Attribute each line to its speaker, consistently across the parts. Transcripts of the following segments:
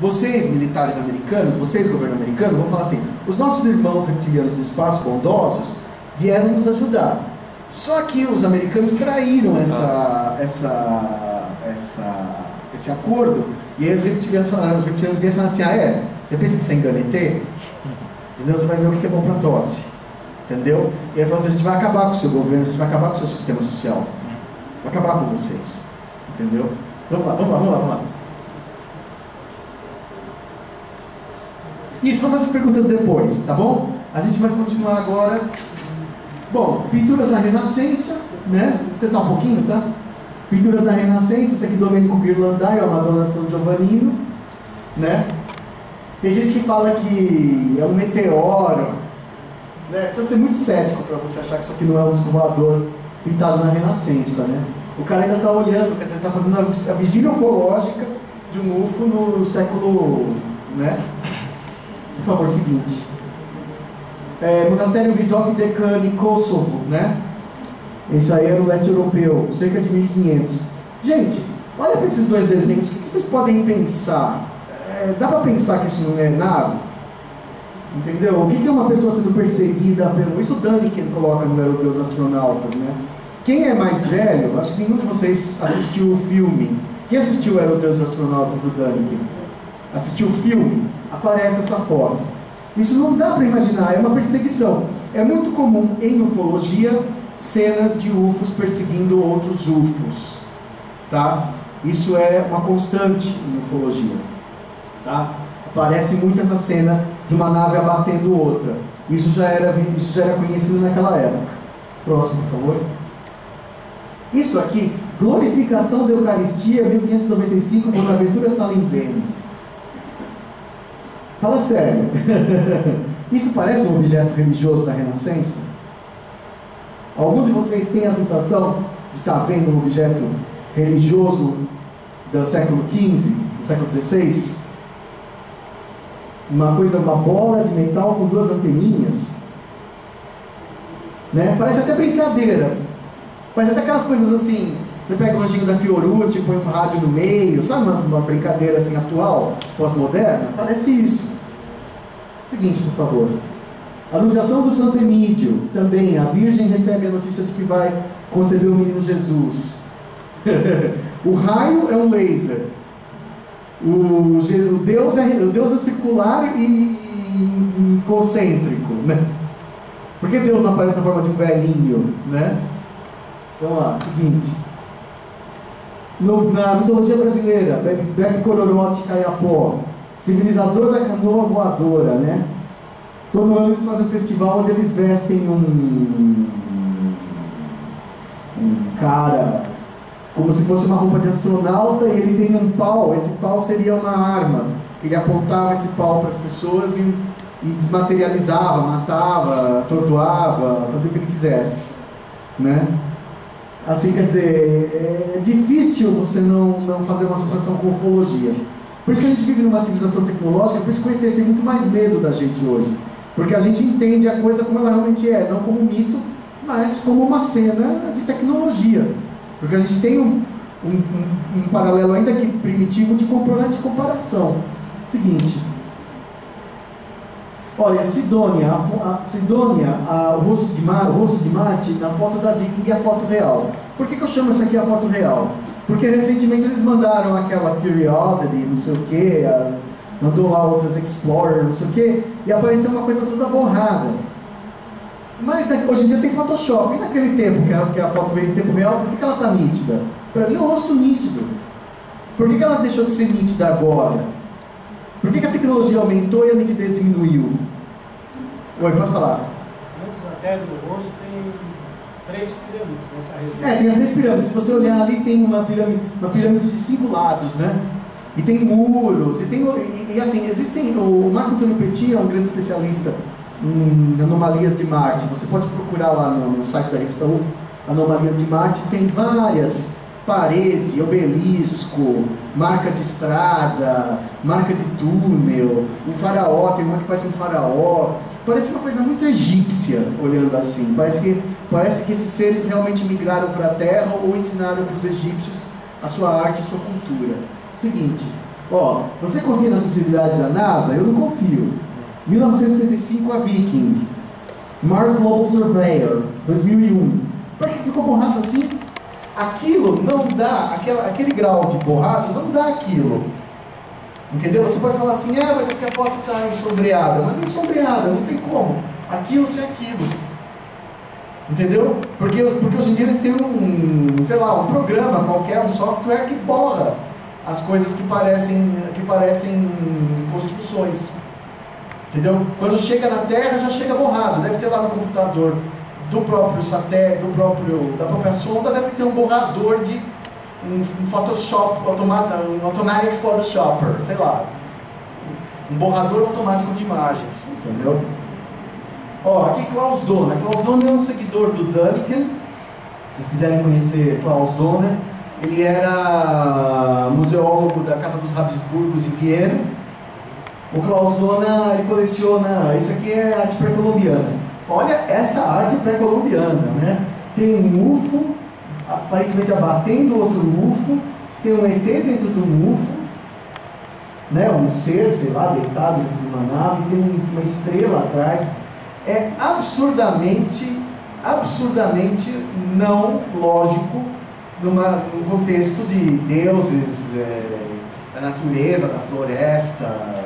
Speaker 1: vocês, militares americanos, vocês, governo americano, vão falar assim: os nossos irmãos reptilianos do espaço, bondosos, vieram nos ajudar. Só que os americanos traíram esse acordo, e aí os reptilianos falaram assim: ah, é? Você pensa que você engana ET? Entendeu? Você vai ver o que é bom para tosse. Entendeu? E aí fala assim: a gente vai acabar com o seu governo, a gente vai acabar com o seu sistema social. Vai acabar com vocês. Entendeu? Vamos lá. Isso, vamos fazer as perguntas depois, tá bom? A gente vai continuar agora. Bom, pinturas da Renascença, né? Você tá um pouquinho, tá? Pinturas da Renascença, esse aqui Domenico Ghirlandaio, é uma Madonna São Giovannino, né? Tem gente que fala que é um meteoro, né? Precisa ser muito cético para você achar que isso aqui não é um disco voador pintado na Renascença, né? O cara ainda está olhando, quer dizer, está fazendo a vigília ufológica de um UFO no século, né? Por favor, seguinte. Monastério Vysoki Dekani, Kosovo, né? Isso aí é no leste europeu, cerca de 1500. Gente, olha para esses dois desenhos, o que vocês podem pensar? Dá para pensar que isso não é nave? Entendeu? O que é uma pessoa sendo perseguida pelo... Isso o Daniken coloca no Era o Deus dos Astronautas, né? Quem é mais velho, acho que nenhum de vocês assistiu o filme. Quem assistiu Era os Deuses Astronautas do Daniken? Assistiu o filme? Aparece essa foto. Isso não dá para imaginar, é uma perseguição. É muito comum em ufologia cenas de UFOs perseguindo outros UFOs, tá? Isso é uma constante em ufologia, tá? Aparece muito essa cena de uma nave abatendo outra. Isso já era conhecido naquela época. Próximo, por favor. Isso aqui, glorificação da Eucaristia, 1595, Bonaventura Salimbene. Fala sério. Isso parece um objeto religioso da Renascença? Algum de vocês tem a sensação de estar vendo um objeto religioso do século XV, do século XVI? Uma bola de metal com duas anteninhas, né? Parece até brincadeira. Parece até aquelas coisas assim, você pega o anjinho da Fiorucci, põe um rádio no meio, sabe, uma brincadeira assim atual, pós-moderna? Parece isso. Seguinte, por favor. Anunciação do Santo Emídio, também, a Virgem recebe a notícia de que vai conceber o menino Jesus. O raio é um laser. O Deus é circular e concêntrico, né? Por que Deus não aparece na forma de um velhinho, né? Vamos lá, seguinte. Na mitologia brasileira, Beppe Cororote Caiapó, civilizador da canoa voadora, né? Todo ano eles fazem um festival onde eles vestem um cara como se fosse uma roupa de astronauta, e ele tem um pau. Esse pau seria uma arma. Ele apontava esse pau para as pessoas e desmaterializava, matava, torturava, fazia o que ele quisesse, né? Assim, quer dizer, é difícil você não fazer uma associação com ufologia. Por isso que a gente vive numa civilização tecnológica, por isso que o ET tem muito mais medo da gente hoje. Porque a gente entende a coisa como ela realmente é, não como um mito, mas como uma cena de tecnologia. Porque a gente tem um paralelo ainda que primitivo de comparação. Seguinte. Olha, Sidônia, o rosto de Marte, na foto da Viking e a foto real. Por que eu chamo essa aqui a foto real? Porque recentemente eles mandaram aquela Curiosity, não sei o que, mandou lá outras Explorer, não sei o que, e apareceu uma coisa toda borrada. Mas hoje em dia tem Photoshop. E naquele tempo que a foto veio em tempo real, por que ela está nítida? Para mim é um rosto nítido. Por que ela deixou de ser nítida agora? Por que a tecnologia aumentou e a nitidez diminuiu? Oi, posso falar?
Speaker 2: Antes da queda do rosto tem 3 pirâmides nessa região.
Speaker 1: Tem as 3 pirâmides. Se você olhar ali, tem uma pirâmide de 5 lados, né? E tem muros, e assim, existem... O Marco Antônio Petit é um grande especialista em anomalias de Marte. Você pode procurar lá no site da revista UFO, Anomalias de Marte, tem várias: parede, obelisco, marca de estrada, marca de túnel, o faraó, tem uma que parece um faraó. Parece uma coisa muito egípcia, olhando assim. Parece que esses seres realmente migraram para a Terra ou ensinaram para os egípcios a sua arte, a sua cultura. Seguinte, Ó, você confia na acessibilidade da NASA? Eu não confio. 1985, a Viking. Mars Global Surveyor, 2001. Por que ficou borrado assim? Aquilo não dá, aquele grau de borrado não dá aquilo. Entendeu? Você pode falar assim, mas aqui a foto está ensombreada. Mas não é ensombreada, não tem como. Aquilo ser aquilo. Entendeu? Porque hoje em dia eles têm um programa qualquer, um software que borra as coisas que parecem construções. Entendeu? Quando chega na Terra já chega borrado. Deve ter lá no computador do próprio satélite, da própria sonda, deve ter um borrador de um Photoshop, um Automatic Photoshopper, sei lá. Um borrador automático de imagens. Entendeu? Ó, aqui Klaus Donner. Klaus Donner é um seguidor do Däniken. Se vocês quiserem conhecer Klaus Donner, ele era museólogo da Casa dos Habsburgos em Viena. O Klaus Donner, ele coleciona, isso aqui é arte pré-colombiana. Olha essa arte pré-colombiana, né? Tem um UFO, aparentemente abatendo outro UFO, tem um ET dentro do UFO, né? Um ser, sei lá, deitado dentro de uma nave, tem uma estrela atrás. É absurdamente não lógico num contexto de deuses, da natureza, da floresta,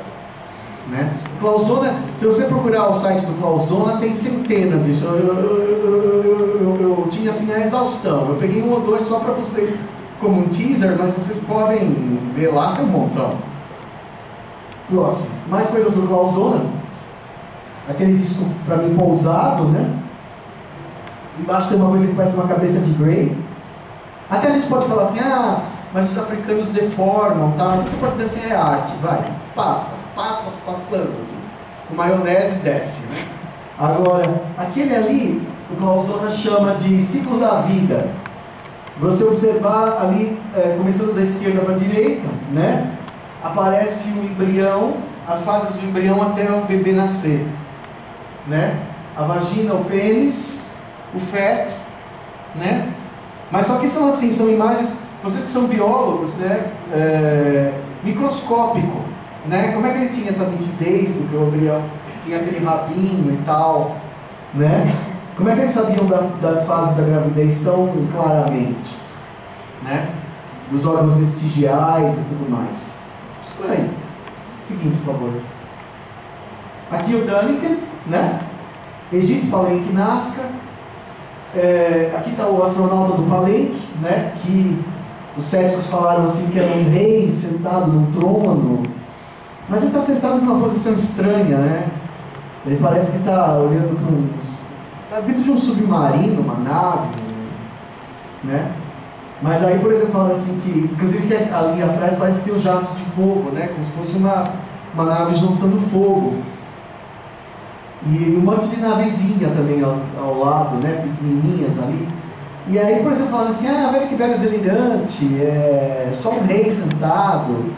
Speaker 1: né? Klaus Donner, se você procurar o site do Klaus Donner, tem centenas disso. Eu tinha assim a exaustão. Eu peguei um ou dois só para vocês como um teaser, mas vocês podem ver lá, tem um montão. Próximo, mais coisas do Klaus Donner. Aquele disco para mim pousado, né? Embaixo tem uma coisa que parece uma cabeça de Grey. Até a gente pode falar assim, mas os africanos deformam, tá? Então você pode dizer assim, é arte, vai, passando assim, com maionese desce, né? Agora, aquele ali, o Klaus Donner chama de ciclo da vida. Você observar ali, começando da esquerda para a direita, né? Aparece o embrião, as fases do embrião até o bebê nascer, né? A vagina, o pênis, o feto, né? Mas só que são assim, são imagens, vocês que são biólogos, né? Microscópico, né? Como é que ele tinha essa nitidez do que o embrião tinha aquele rabinho e tal, né? Como é que eles sabiam das fases da gravidez tão claramente, né? Dos órgãos vestigiais e tudo mais. Estranho. Seguinte, por favor. Aqui o Däniken, né? Egito, Palenque, Nazca. Aqui está o astronauta do Palenque, né? Que os céticos falaram assim que era um rei sentado num trono, mas ele está sentado numa posição estranha, né? Ele parece que está olhando para está dentro de um submarino, uma nave, né? Mas aí, por exemplo, falaram assim que, inclusive, que ali atrás parece que tem um jatos de fogo, né? Como se fosse uma nave juntando fogo. E um monte de navezinha também ao lado, né? Pequenininhas ali. E aí, por exemplo, falando assim, velho que velho delirante, só um rei sentado.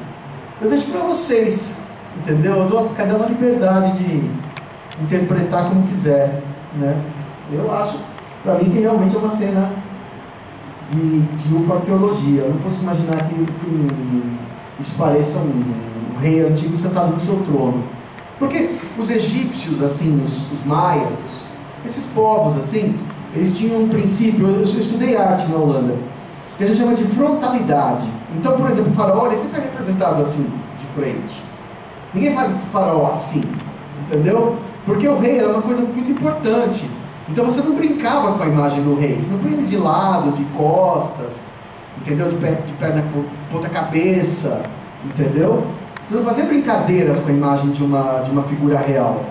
Speaker 1: Eu deixo para vocês, entendeu? Eu dou a cada uma liberdade de interpretar como quiser, né? Eu acho, para mim, que realmente é uma cena de ufarqueologia. Eu não posso imaginar que isso pareça um rei antigo sentado no seu trono. Porque os egípcios, assim, os maias, esses povos, assim, eles tinham um princípio. Eu estudei arte na Holanda, que a gente chama de frontalidade. Então, por exemplo, o faraó, ele sempre é representado assim, de frente. Ninguém faz o faraó assim, entendeu? Porque o rei era uma coisa muito importante. Então você não brincava com a imagem do rei, você não põe ele de lado, de costas, entendeu? De perna ponta cabeça, entendeu? Você não fazia brincadeiras com a imagem de uma figura real.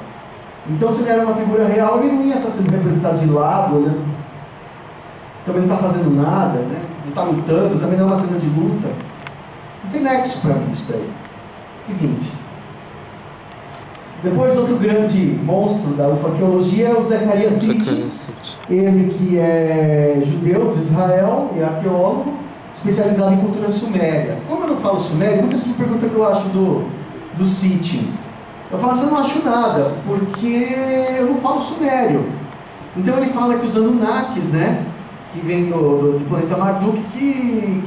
Speaker 1: Então, se ele era uma figura real, ele não ia estar sendo representado de lado, olhando, também não está fazendo nada, né? Não está lutando, também não é uma cena de luta. Não tem nexo para mim isso daí. Seguinte. Depois, outro grande monstro da ufarqueologia é o Zecharia Sitchin. Ele que é judeu de Israel e arqueólogo, especializado em cultura suméria. Como eu não falo sumério, muita gente me pergunta o que eu acho do Sitchin. Eu falo assim, eu não acho nada, porque eu não falo sumério. Então ele fala que os Anunnakis, né, que vem do planeta Marduk, que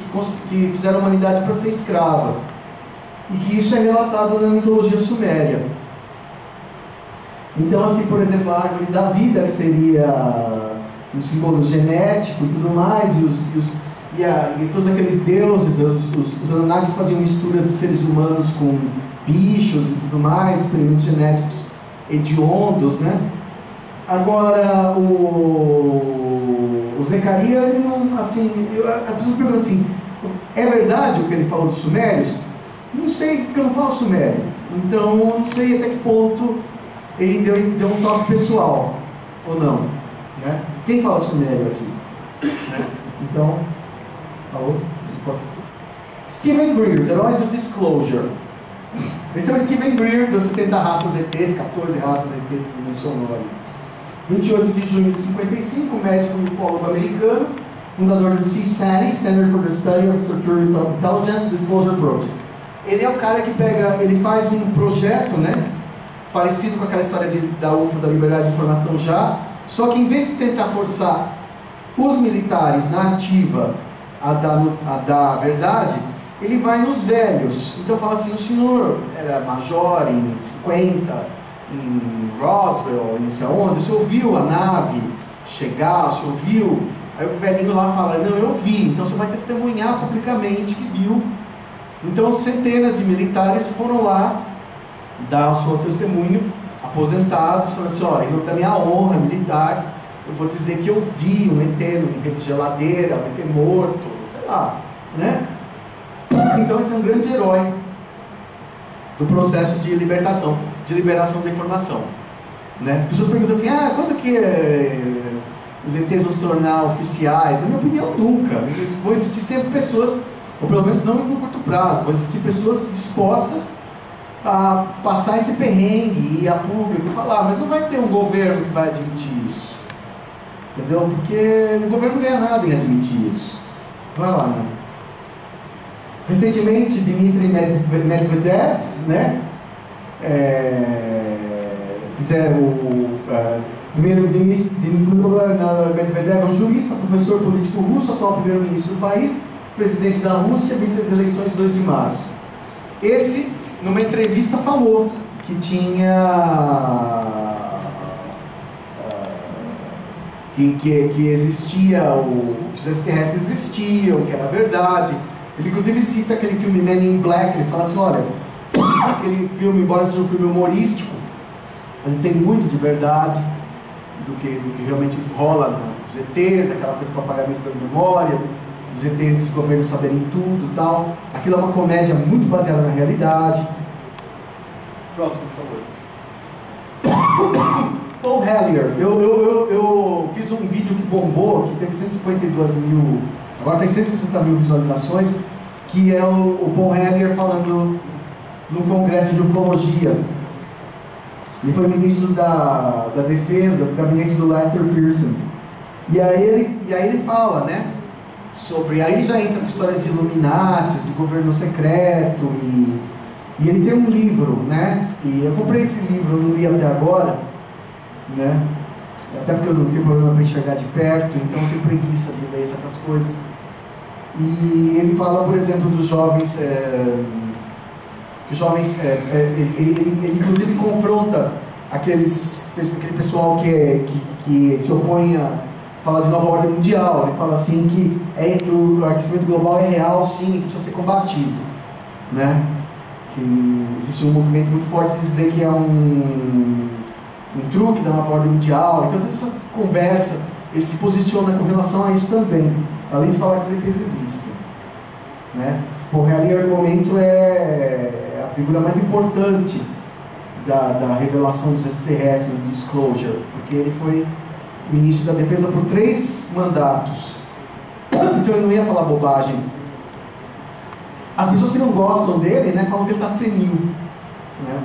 Speaker 1: fizeram a humanidade para ser escrava. e que isso é relatado na mitologia suméria. Então, assim, por exemplo, a árvore da vida, que seria um símbolo genético e tudo mais, e todos aqueles deuses, os Anunnakis faziam misturas de seres humanos com bichos e tudo mais, experimentos genéticos hediondos, né? Agora, o Zecaria, ele não, assim, as pessoas perguntam assim, é verdade o que ele falou dos sumérios? Não sei, porque eu não falo sumério, então eu não sei até que ponto ele deu um toque pessoal, ou não, né? Quem fala sumério aqui? Né? Então, falou? Stephen Greer, Heróis do Disclosure. Esse é o Stephen Greer, das 70 raças ETs, 14 raças ETs que ele mencionou ali. 28 de junho de 55, médico e ufólogo americano, fundador do CSANI, Center for the Study of Surgical Intelligence Disclosure Project. Ele é o cara que ele faz um projeto, né, parecido com aquela história da UFO, da liberdade de informação já, só que em vez de tentar forçar os militares na ativa a dar a verdade, ele vai nos velhos. Então fala assim, o senhor era major em 50, em Roswell, não sei aonde, o senhor viu a nave chegar, o senhor viu? Aí o velhinho lá fala, não, eu vi, então você vai testemunhar publicamente que viu. Então centenas de militares foram lá dar o seu testemunho, aposentados, falando assim, ó, em nome da minha honra militar, eu vou dizer que eu vi um ET numa geladeira, um ET morto, sei lá, né? Então esse é um grande herói do processo de liberação da informação, né? As pessoas perguntam assim, quando que os ETs vão se tornar oficiais? Na minha opinião, nunca. Vão existir sempre pessoas, ou pelo menos não no curto prazo, vão existir pessoas dispostas a passar esse perrengue e ir a público falar, mas não vai ter um governo que vai admitir isso, entendeu? Porque o governo não ganha nada em admitir isso. Vai lá, né? Recentemente, Dmitry Medvedev, né? Fizeram o primeiro-ministro Medvedev é um jurista, professor político russo, atual primeiro-ministro do país, presidente da Rússia, vence as eleições de 2 de março. Esse, numa entrevista, falou que que existia, que os extraterrestres existiam, que era verdade. Ele inclusive cita aquele filme Men in Black, ele fala assim, olha, aquele filme, embora seja um filme humorístico, ele tem muito de verdade do que realmente rola nos ETs, aquela coisa do apagamento das memórias, os ETs dos governos saberem tudo e tal. Aquilo é uma comédia muito baseada na realidade. Próximo, por favor. Paul Hellyer, eu fiz um vídeo que bombou, que teve 152 mil, agora tem 160 mil visualizações, que é o Paul Hellyer falando no Congresso de Ufologia. Ele foi ministro da Defesa, do gabinete do Lester Pearson. E aí ele fala, né, sobre, aí ele já entra com histórias de Illuminatis, do governo secreto, e ele tem um livro, né, e eu comprei esse livro, eu não li até agora, né, até porque eu não tenho problema para enxergar de perto, então eu tenho preguiça de ler essas coisas. E ele fala, por exemplo, dos jovens, ele inclusive confronta aquele pessoal que se opõe a falar de nova ordem mundial. Ele fala assim que o aquecimento global é real, sim, e precisa ser combatido, né? Que existe um movimento muito forte de dizer que é um truque da nova ordem mundial. Então, essa conversa, ele se posiciona com relação a isso também, além de falar que os ETs existem, né? Paul Hellyer, no momento, é a figura mais importante da revelação dos extraterrestres, do Disclosure, porque ele foi ministro da Defesa por 3 mandatos, então ele não ia falar bobagem. As pessoas que não gostam dele, né, falam que ele está senil, né?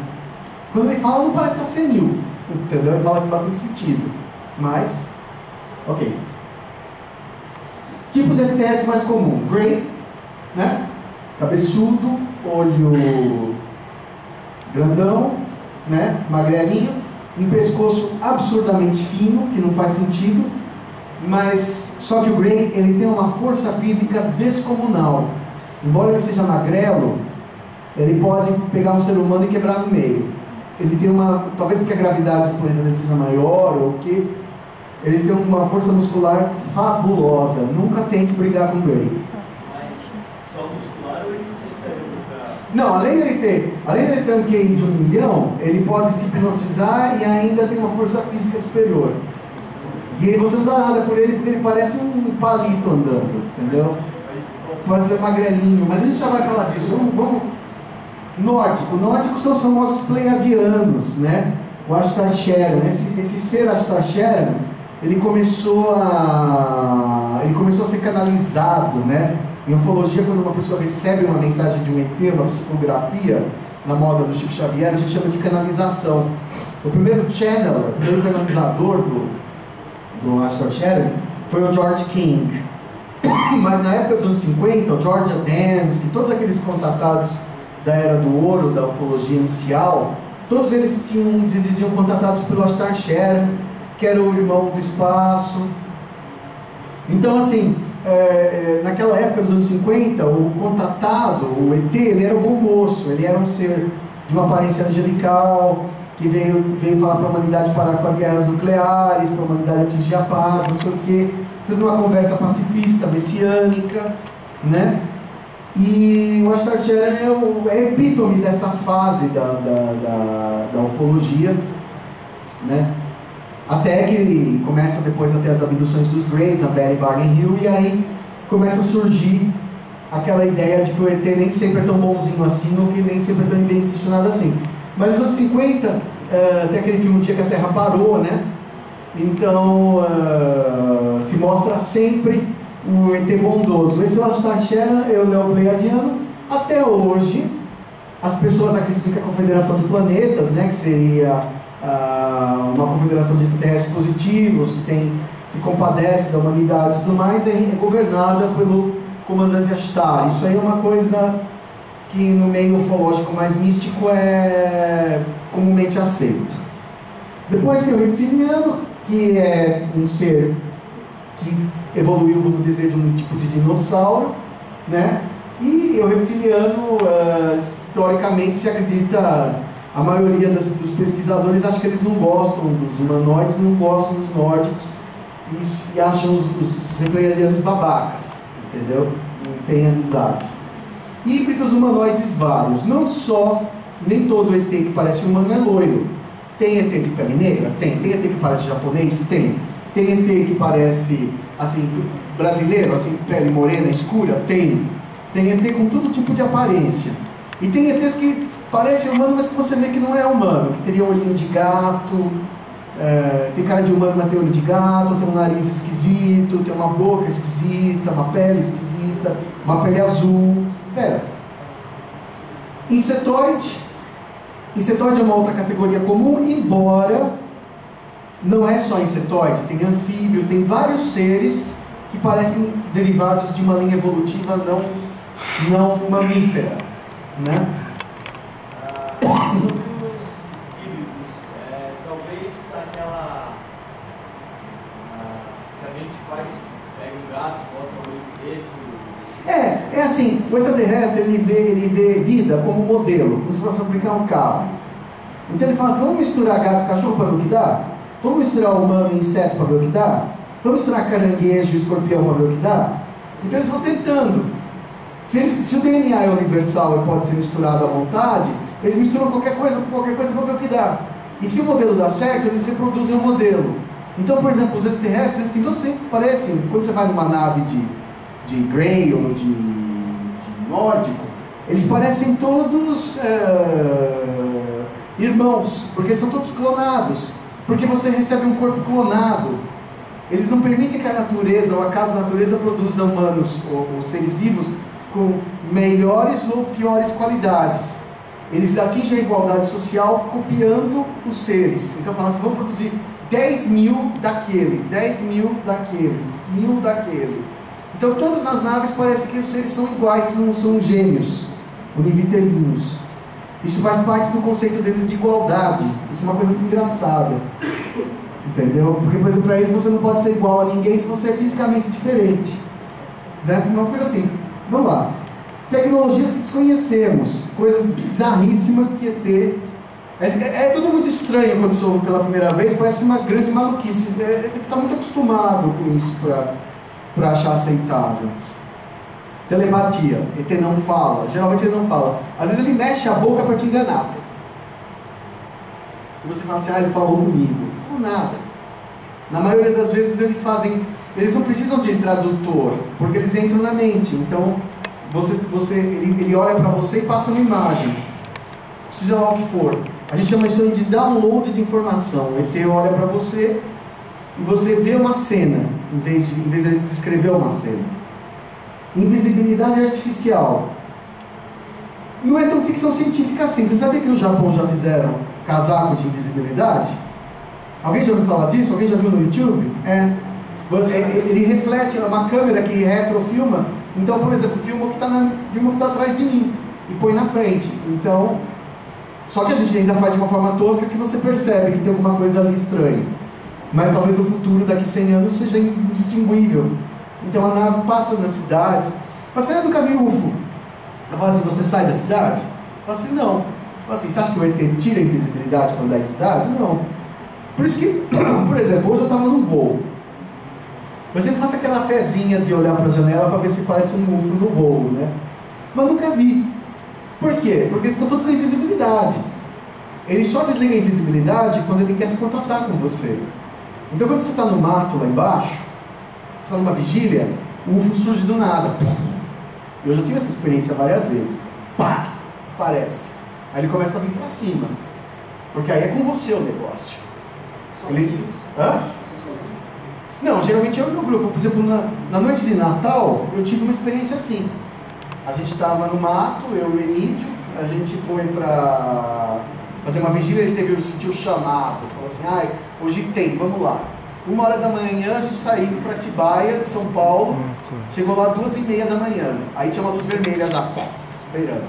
Speaker 1: Quando ele fala, não parece estar senil, entendeu? Ele fala com bastante sentido, mas, ok. Tipos de extraterrestres mais comum: Grey, né? Cabeçudo, olho grandão, né? Magrelinho, um pescoço absurdamente fino, que não faz sentido, mas só que o Grey, ele tem uma força física descomunal. Embora ele seja magrelo, ele pode pegar um ser humano e quebrar no meio. Ele tem talvez porque a gravidade do planeta seja maior, ou que eles têm uma força muscular fabulosa. Nunca tente brigar com o Grey.
Speaker 3: Mas só muscular ou ele usa o cérebro pra...
Speaker 1: Não, além dele ter um QI de 1 milhão, ele pode te hipnotizar e ainda tem uma força física superior. E aí você não dá nada por ele porque ele parece um palito andando, entendeu? Pode ser magrelinho, mas a gente já vai falar disso. Vamos. Nórdicos são os famosos pleiadianos, né? O Ashtar Sharan. Esse ser Ashtar Sharan, ele começou a ser canalizado, né? Em ufologia, quando uma pessoa recebe uma mensagem de um ET, uma psicografia, na moda do Chico Xavier, a gente chama de canalização. O primeiro channeler, o primeiro canalizador do Ashtar Sharan foi o George King. Mas na época dos anos 50, o George Adamski, todos aqueles contatados da Era do Ouro, da ufologia inicial, todos eles diziam contatados pelo Ashtar Sharan, que era o irmão do espaço. Então, assim, naquela época dos anos 50, o contatado, o ET, ele era o bom moço, ele era um ser de uma aparência angelical, que veio falar para a humanidade parar com as guerras nucleares, para a humanidade atingir a paz, não sei o quê, sendo uma conversa pacifista, messiânica, né? E o Ashtar Sharan é o epítome dessa fase da ufologia, né? Até que ele começa depois a ter as abduções dos Greys na Betty Barney Hill, e aí começa a surgir aquela ideia de que o ET nem sempre é tão bonzinho assim, ou que nem sempre é tão bem intencionado assim. Mas nos anos 50, tem aquele filme O Dia que a Terra Parou, né? Então, se mostra sempre o ET bondoso. Esse é o Ashtar Sharan, é o Neopleiadiano. Até hoje, as pessoas acreditam que a Confederação de Planetas, né, que seria uma confederação de extraterrestres positivos, que se compadece da humanidade e tudo mais, é governada pelo comandante Ashtar. Isso aí é uma coisa que no meio ufológico mais místico é comumente aceito. Depois tem o reptiliano, que é um ser que evoluiu, vamos dizer, de um tipo de dinossauro, né? E o reptiliano, historicamente, se acredita, a maioria dos pesquisadores acha que eles não gostam dos humanoides, não gostam dos nórdicos, e acham os reptilianos babacas, entendeu? Não tem amizade. Híbridos humanoides vários, nem todo ET que parece humano é loiro. Tem ET de pele negra? Tem ET que parece japonês? Tem ET que parece, assim, brasileiro, assim, pele morena, escura? Tem ET com todo tipo de aparência. E tem ETs que parecem humanos, mas que você vê que não é humano, que teria olhinho de gato, tem cara de humano, mas tem olho de gato, tem um nariz esquisito, tem uma boca esquisita, uma pele esquisita, uma pele azul. Pera. Insetoide é uma outra categoria comum, embora não é só insetoide, tem anfíbio, tem vários seres que parecem derivados de uma linha evolutiva não mamífera, né?
Speaker 3: Sobre os híbridos, talvez aquela que a gente faz, pega um gato, bota um olho preto.
Speaker 1: É assim, o extraterrestre ele vê vida como modelo, como se fosse fabricar um carro. Então ele fala assim, vamos misturar gato e cachorro para ver o que dá? Vamos misturar humano e inseto para ver o que dá? Vamos misturar caranguejo e escorpião para ver o que dá? Então eles vão tentando. Se o DNA é universal e pode ser misturado à vontade, eles misturam qualquer coisa para ver o que dá. E se o modelo dá certo, eles reproduzem o modelo. Então, por exemplo, os extraterrestres, eles todos sempre parecem, quando você vai numa nave de Grey ou de nórdico, eles parecem todos irmãos, porque eles são todos clonados, porque você recebe um corpo clonado. Eles não permitem que a natureza, ou acaso a natureza, produza humanos ou seres vivos com melhores ou piores qualidades. Eles atingem a igualdade social copiando os seres. Então falam assim, vamos produzir 10 mil daquele, 10 mil daquele, 1000 daquele. Então todas as naves parecem que os seres são iguais, são gêmeos, univitelinos. Isso faz parte do conceito deles de igualdade. Isso é uma coisa muito engraçada. Entendeu? Porque, por exemplo, para eles você não pode ser igual a ninguém se você é fisicamente diferente. Né? Uma coisa assim. Vamos lá. Tecnologias que desconhecemos, coisas bizarríssimas que ET... É tudo muito estranho quando se ouve pela primeira vez, parece uma grande maluquice. Tem que estar muito acostumado com isso para achar aceitável. Telepatia, ET não fala, geralmente ele não fala. Às vezes ele mexe a boca para te enganar. Fica assim. E você fala assim, ele falou comigo. Não, nada. Na maioria das vezes eles não precisam de tradutor, porque eles entram na mente. Então, ele olha para você e passa uma imagem. Seja lá o que for. A gente chama isso aí de download de informação. O ET olha para você e você vê uma cena, em vez de ele descrever uma cena. Invisibilidade artificial. Não é tão ficção científica assim. Você sabia que no Japão já fizeram casaco de invisibilidade? Alguém já ouviu falar disso? Alguém já viu no YouTube? Ele reflete, é uma câmera que retrofilma. Então, por exemplo, filma o que está atrás de mim e põe na frente. Então, só que a gente ainda faz de uma forma tosca que você percebe que tem alguma coisa ali estranha. Mas talvez no futuro, daqui 100 anos, seja indistinguível. Então a nave passa nas cidades. Você nunca viu UFO? Eu falo assim, você sai da cidade? Eu falo assim, não. Eu falo assim, você acha que o ET tira a invisibilidade quando dá em cidade? Não. Por isso que, por exemplo, hoje eu estava num voo. Eu sempre faço aquela fezinha de olhar para a janela para ver se parece um UFO no voo, né? Mas nunca vi. Por quê? Porque eles estão todos na invisibilidade. Ele só desliga a invisibilidade quando ele quer se contatar com você. Então quando você está no mato lá embaixo, você está numa vigília, o UFO surge do nada. Eu já tive essa experiência várias vezes. Pá! Aparece. Aí ele começa a vir para cima. Porque aí é com você o negócio. Hã? Não, geralmente eu e meu grupo. Por exemplo, na noite de Natal, eu tive uma experiência assim. A gente estava no mato, eu e o Emílio, a gente foi para fazer uma vigília, ele sentiu o chamado, falou assim, hoje tem, vamos lá. 1h da manhã a gente saiu para Atibaia, de São Paulo, chegou lá 2h30 da manhã, aí tinha uma luz vermelha já, esperando.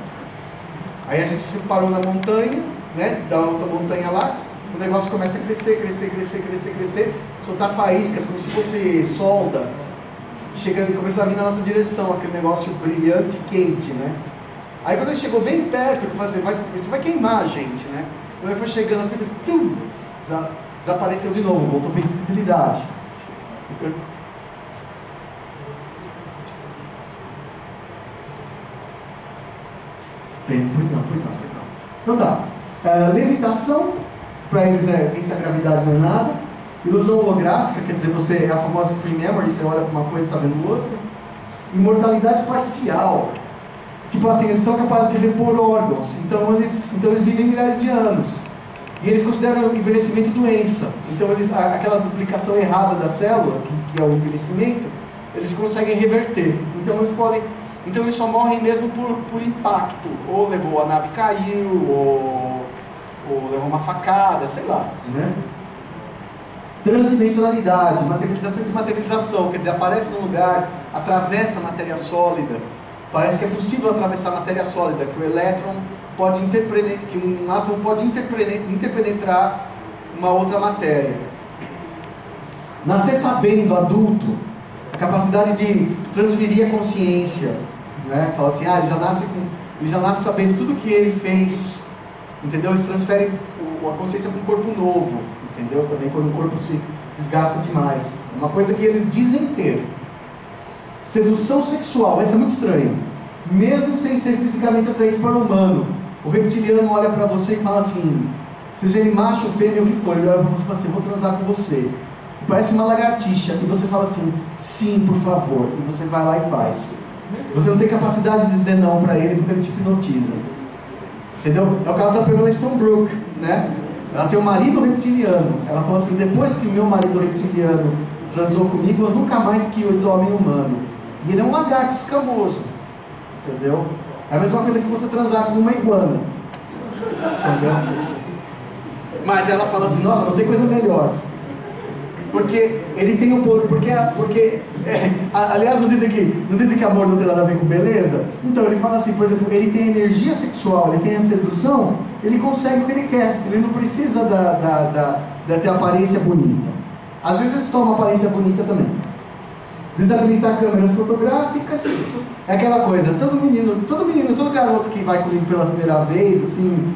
Speaker 1: Aí a gente se parou na montanha, né, da outra montanha lá, o negócio começa a crescer, soltar faíscas como se fosse solda, chegando e começou a vir na nossa direção, aquele negócio brilhante e quente, né? Aí quando ele chegou bem perto, eu falei assim, isso vai queimar a gente, né? Então ele foi chegando assim, desapareceu de novo, voltou para a invisibilidade. Pois não. Então tá, levitação, para eles pensa a gravidade não é nada. Ilusão holográfica, quer dizer, é a famosa screen memory, você olha para uma coisa e está vendo outra. Imortalidade parcial, tipo assim, eles são capazes de repor órgãos, então eles vivem milhares de anos. E eles consideram o envelhecimento doença, então aquela duplicação errada das células, que é o envelhecimento, eles conseguem reverter. Então eles só morrem mesmo por impacto, ou levou a nave caiu, ou levou uma facada, sei lá, né? Transdimensionalidade, materialização e desmaterialização, quer dizer, aparece num lugar, atravessa a matéria sólida. Parece que é possível atravessar a matéria sólida, que o elétron pode que um átomo pode interpenetrar uma outra matéria. Nascer sabendo, adulto, a capacidade de transferir a consciência, né? Fala assim, ele já nasce sabendo tudo que ele fez, entendeu? Eles transferem a consciência para um corpo novo. Entendeu? Também quando o corpo se desgasta demais. É uma coisa que eles dizem ter. Sedução sexual, essa é muito estranha. Mesmo sem ser fisicamente atraído para o humano, o reptiliano olha para você e fala assim, seja ele macho ou fêmea, o que for, ele olha para você e fala assim, vou transar com você. E parece uma lagartixa, e você fala assim, sim, por favor, e você vai lá e faz. Você não tem capacidade de dizer não para ele, porque ele te hipnotiza. Entendeu? É o caso da Pamela Stonebrook, né? Ela tem um marido reptiliano. Ela falou assim, depois que meu marido reptiliano transou comigo, eu nunca mais quis homem humano. E ele é um lagarto escamoso. Entendeu? É a mesma coisa que você transar com uma iguana. Entendeu? Mas ela fala assim, nossa, não tem coisa melhor. Porque ele tem um poder, aliás, não dizem que amor não tem nada a ver com beleza? Então ele fala assim, por exemplo, ele tem energia sexual, ele tem a sedução, ele consegue o que ele quer, ele não precisa de ter aparência bonita. Às vezes eles tomam aparência bonita também. Desabilitar câmeras fotográficas. É aquela coisa, todo garoto que vai comigo pela primeira vez, assim,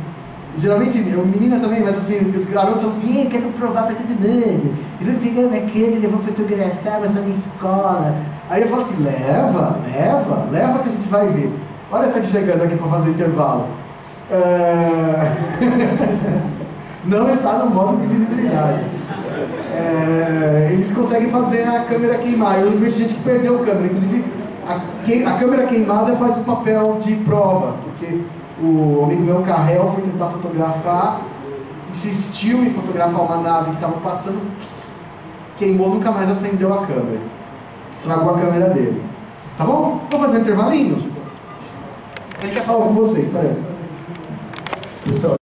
Speaker 1: geralmente, menina também, mas assim, os garotos falam assim, quero provar pra todo mundo. E vou pegar minha câmera, vou fotografar, mas tá na escola. Aí eu falo assim, leva que a gente vai ver. Olha, tá chegando aqui para fazer intervalo. Não está no modo de visibilidade. Eles conseguem fazer a câmera queimar. Eu vejo gente que perdeu a câmera. Inclusive, a câmera queimada faz o papel de prova, porque o amigo meu, Carrel, foi tentar fotografar, insistiu em fotografar uma nave que estava passando, queimou, nunca mais acendeu a câmera. Estragou a câmera dele. Tá bom? Vou fazer um intervalinho? Ele quer falar com vocês, parece. Pessoal.